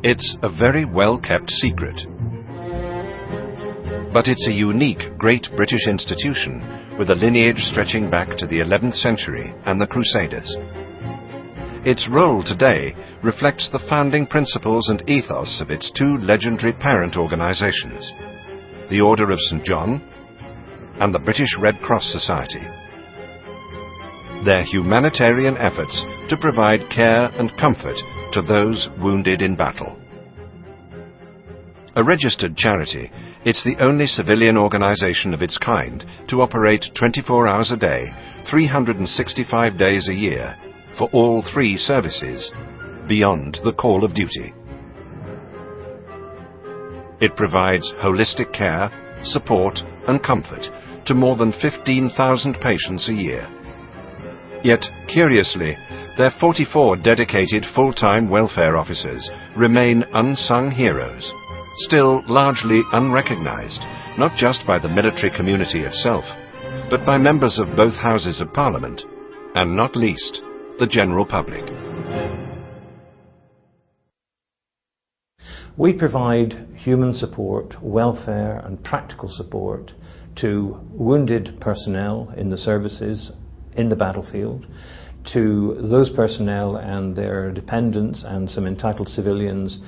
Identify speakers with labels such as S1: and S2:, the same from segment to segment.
S1: It's a very well-kept secret. But it's a unique Great British institution with a lineage stretching back to the 11th century and the Crusaders. Its role today reflects the founding principles and ethos of its two legendary parent organisations, the Order of St. John and the British Red Cross Society. Their humanitarian efforts to provide care and comfort to those wounded in battle. A registered charity, it's the only civilian organisation of its kind to operate 24 hours a day, 365 days a year, for all three services, beyond the call of duty. It provides holistic care, support and comfort to more than 15,000 patients a year. Yet, curiously, their 44 dedicated full-time welfare officers remain unsung heroes, still largely unrecognised, not just by the military community itself, but by members of both Houses of Parliament, and not least, the general public.
S2: We provide human support, welfare and practical support to wounded personnel in the services in the battlefield, to those personnel and their dependents and some entitled civilians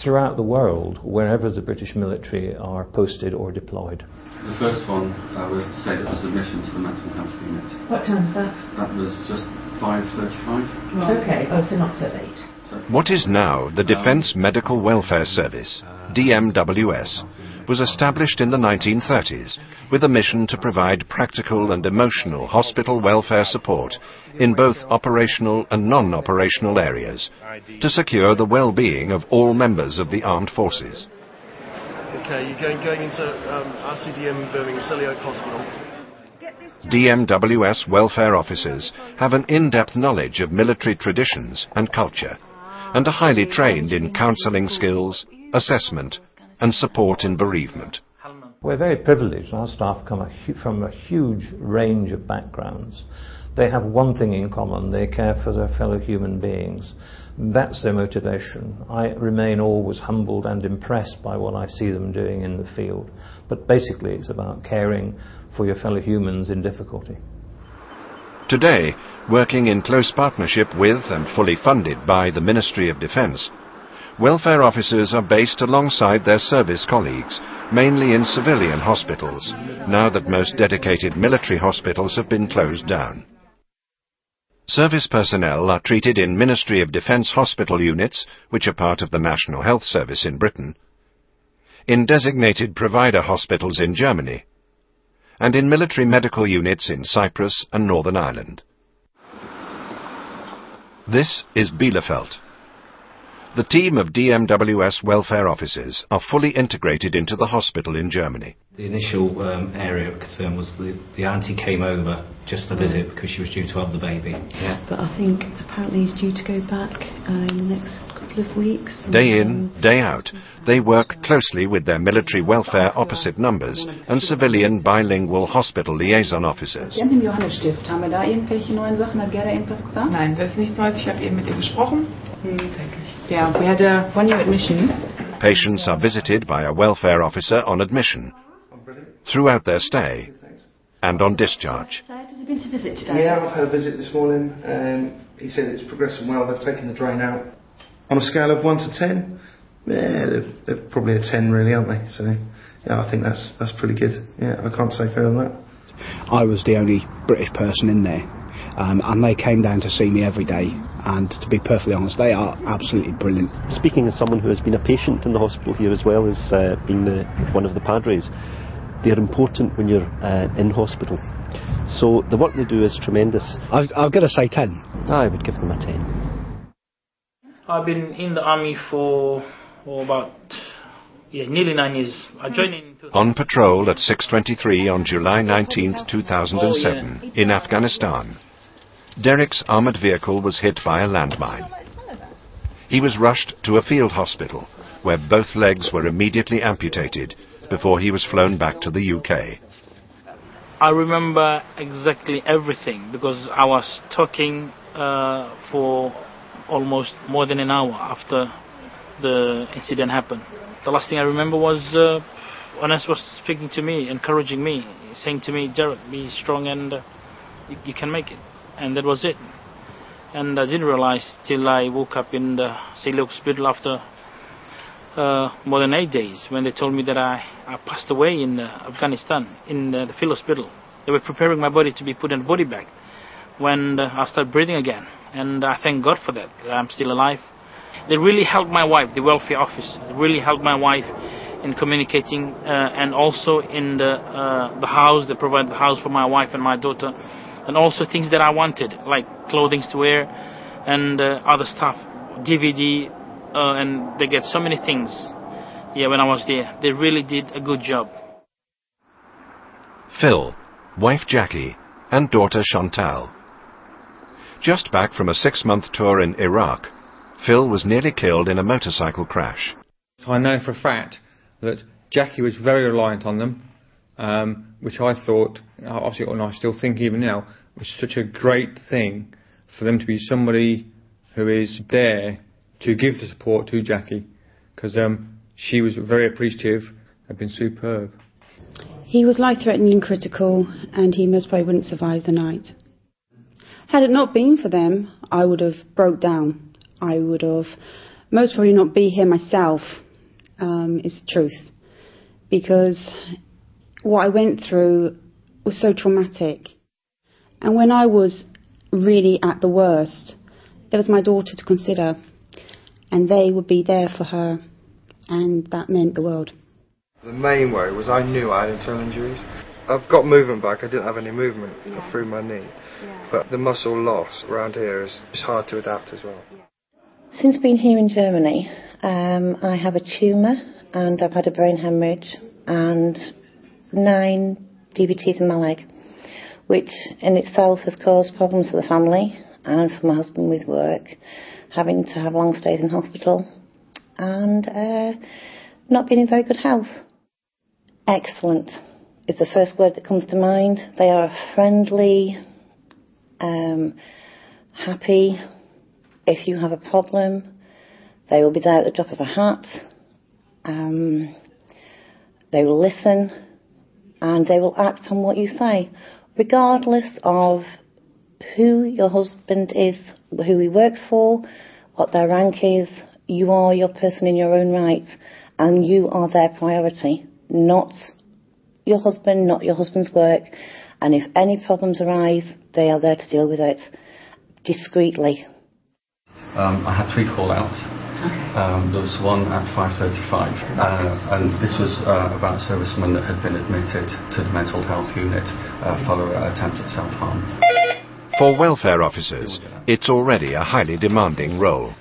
S2: throughout the world, wherever the British military are posted or deployed.
S3: The first one was to say that was admission to the mental health unit.
S4: What time was that?
S3: That was just 5:35.
S4: Right. Okay, oh, so not so late.
S1: What is now the Defence Medical Welfare Service, DMWS, was established in the 1930s with a mission to provide practical and emotional hospital welfare support in both operational and non-operational areas to secure the well-being of all members of the armed forces.
S5: Okay, you're going into RCDM Birmingham Selly Oak Hospital.
S1: DMWS welfare officers have an in-depth knowledge of military traditions and culture and are highly trained in counselling skills, assessment and support in bereavement.
S2: We're very privileged. Our staff come from a huge range of backgrounds. They have one thing in common: they care for their fellow human beings. That's their motivation. I remain always humbled and impressed by what I see them doing in the field. But basically it's about caring for your fellow humans in difficulty.
S1: Today, working in close partnership with and fully funded by the Ministry of Defence, welfare officers are based alongside their service colleagues, mainly in civilian hospitals, now that most dedicated military hospitals have been closed down. Service personnel are treated in Ministry of Defence hospital units, which are part of the National Health Service in Britain, in designated provider hospitals in Germany, and in military medical units in Cyprus and Northern Ireland. This is Bielefeld. The team of DMWS welfare officers are fully integrated into the hospital in Germany.
S6: The initial area of concern was the auntie came over just to visit because she was due to have the baby.
S7: Yeah. But I think apparently he's due to go back in the next couple of weeks.
S1: Day in, day out, they work closely with their military welfare opposite numbers and civilian bilingual hospital liaison officers.
S8: Im Johannesstift, haben wir da irgendwelche neuen Sachen? Hat Gerda irgendwas gesagt?
S9: Nein, das ist nichts Neues. Ich habe eben mit ihr gesprochen.
S8: Yeah, we had a one-year admission.
S1: Patients are visited by a welfare officer on admission, throughout their stay, and on discharge.
S8: Has he been to visit today?
S5: Yeah, I've had a visit this morning. He said it's progressing well. They've taken the drain out. On a scale of 1 to 10, yeah, they're probably a 10 really, aren't they? So, yeah, I think that's pretty good. Yeah, I can't say further than that.
S10: I was the only British person in there, and they came down to see me every day. And to be perfectly honest, they are absolutely brilliant.
S11: Speaking as someone who has been a patient in the hospital here as well as being one of the padres, they're important when you're in hospital. So the work they do is tremendous.
S10: I've got to say 10.
S11: I would give them a 10.
S12: I've been in the army for about nearly 9 years. I joined in...
S1: On patrol at 6:23 on July 19th, 2007, in Afghanistan, Derek's armoured vehicle was hit by a landmine. He was rushed to a field hospital, where both legs were immediately amputated before he was flown back to the UK.
S12: I remember exactly everything because I was talking for almost more than an hour after the incident happened. The last thing I remember was Honest was speaking to me, encouraging me, saying to me, Jared, be strong and you can make it. And that was it. And I didn't realize till I woke up in the Civil Hospital after more than 8 days, when they told me that I passed away in Afghanistan, in the field hospital. They were preparing my body to be put in a body bag when I started breathing again. And I thank God for that I'm still alive. They really helped my wife, the welfare office. They really helped my wife in communicating and also in the house. They provided the house for my wife and my daughter, and also things that I wanted, like clothing to wear and other stuff, DVD, and they get so many things. Yeah, when I was there, they really did a good job.
S1: Phil, wife Jackie, and daughter Chantal. Just back from a 6-month tour in Iraq, Phil was nearly killed in a motorcycle crash.
S13: I know for a fact that Jackie was very reliant on them, which I thought, obviously, and I still think even now, was such a great thing for them to be somebody who is there to give the support to Jackie, because she was very appreciative, had been superb.
S14: He was life-threatening and critical, and he most probably wouldn't survive the night. Had it not been for them, I would have broke down. I would have most probably not be here myself, is the truth. Because what I went through was so traumatic. And when I was really at the worst, there was my daughter to consider. And they would be there for her. And that meant the world.
S15: The main worry was I knew I had internal injuries. I've got movement back. I didn't have any movement through my knee. But the muscle loss around here is hard to adapt as well.
S16: Since being here in Germany, I have a tumour and I've had a brain hemorrhage and 9 DVTs in my leg, which in itself has caused problems for the family and for my husband with work, having to have long stays in hospital and not being in very good health. Excellent is the first word that comes to mind. They are friendly, happy. If you have a problem, they will be there at the drop of a hat. They will listen and they will act on what you say, regardless of who your husband is, who he works for, what their rank is. You are your person in your own right, and you are their priority, not your husband, not your husband's work. And if any problems arise, they are there to deal with it discreetly.
S3: I had 3 call-outs. There was one at 5:35, and this was about a serviceman that had been admitted to the mental health unit following an attempt at self-harm.
S1: For welfare officers, it's already a highly demanding role.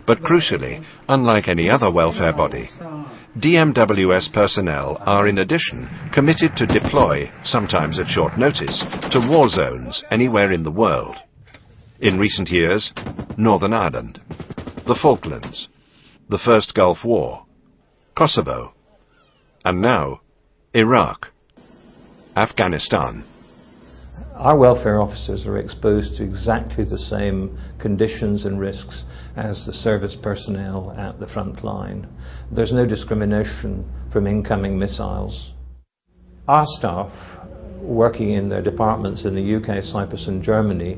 S1: But crucially, unlike any other welfare body, DMWS personnel are in addition committed to deploy, sometimes at short notice, to war zones anywhere in the world. In recent years, Northern Ireland, the Falklands, the First Gulf War, Kosovo, and now Iraq, Afghanistan.
S2: Our welfare officers are exposed to exactly the same conditions and risks as the service personnel at the front line. There's no discrimination from incoming missiles. Our staff, working in their departments in the UK, Cyprus and Germany,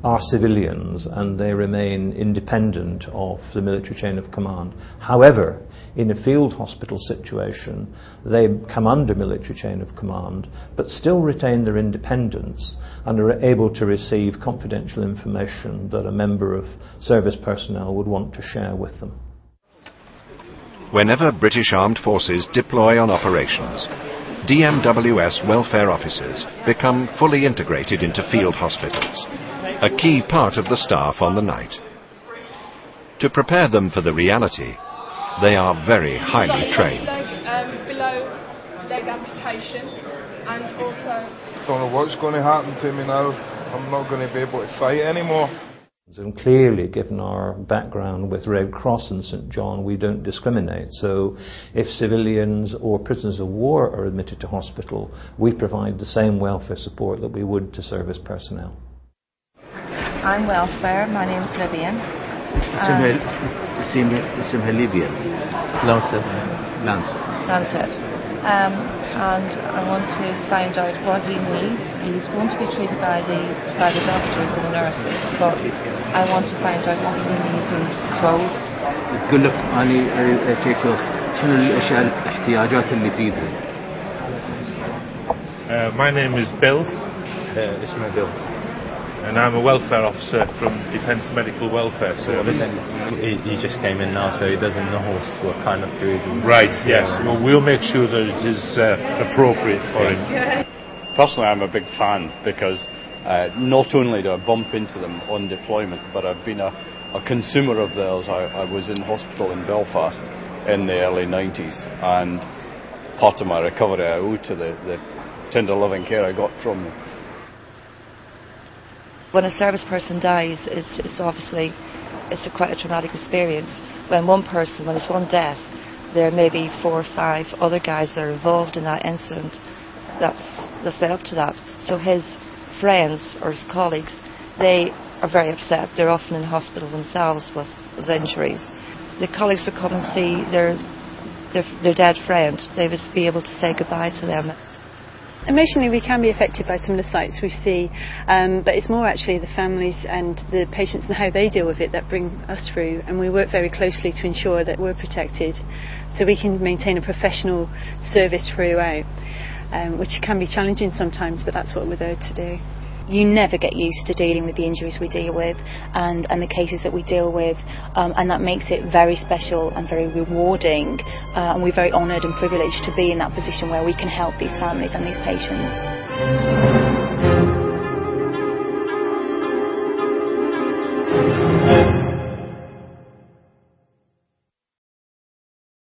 S2: are civilians and they remain independent of the military chain of command. However, in a field hospital situation, they come under military chain of command but still retain their independence and are able to receive confidential information that a member of service personnel would want to share with them.
S1: Whenever British Armed Forces deploy on operations, DMWS welfare officers become fully integrated into field hospitals, a key part of the staff on the night. To prepare them for the reality, they are very highly trained.
S9: Below leg amputation, and also...
S15: Don't know what's going to happen to me now. I'm not going to be able to fight anymore.
S2: And clearly, given our background with Red Cross and St John, we don't discriminate. So if civilians or prisoners of war are admitted to hospital, we provide the same welfare support that we would to service personnel.
S17: I'm welfare. My name's Vivian. اسمها ليبيا.
S18: Lancet. And I want to find out what he needs. He's going to be treated by the doctors and the nurses, but I want to find out what he needs in clothes.
S17: تقول لك أنا تشوف شنو الأشياء الاحتياجات اللي تريدها.
S19: My name is Bill.
S17: اسمه Bill.
S19: And I'm a welfare officer from Defence Medical Welfare Service.
S20: He just came in now, so he doesn't know what kind of food.
S19: Right, yes. Well, we'll make sure that it is appropriate for him.
S21: Personally, I'm a big fan because not only do I bump into them on deployment, but I've been a consumer of theirs. I was in hospital in Belfast in the early 90s, and part of my recovery I owe to the tender loving care I got from them.
S18: When a service person dies, it's obviously quite a traumatic experience. When there's one death, there may be 4 or 5 other guys that are involved in that incident that's led up to that. So his friends or his colleagues, they are very upset. They're often in hospital themselves with injuries. The colleagues would come and see their dead friend. They would be able to say goodbye to them.
S7: Emotionally, we can be affected by some of the sights we see, but it's more actually the families and the patients and how they deal with it that bring us through, and we work very closely to ensure that we're protected so we can maintain a professional service throughout, which can be challenging sometimes, but that's what we're there to do.
S22: You never get used to dealing with the injuries we deal with and the cases that we deal with, and that makes it very special and very rewarding, and we're very honoured and privileged to be in that position where we can help these families and these patients.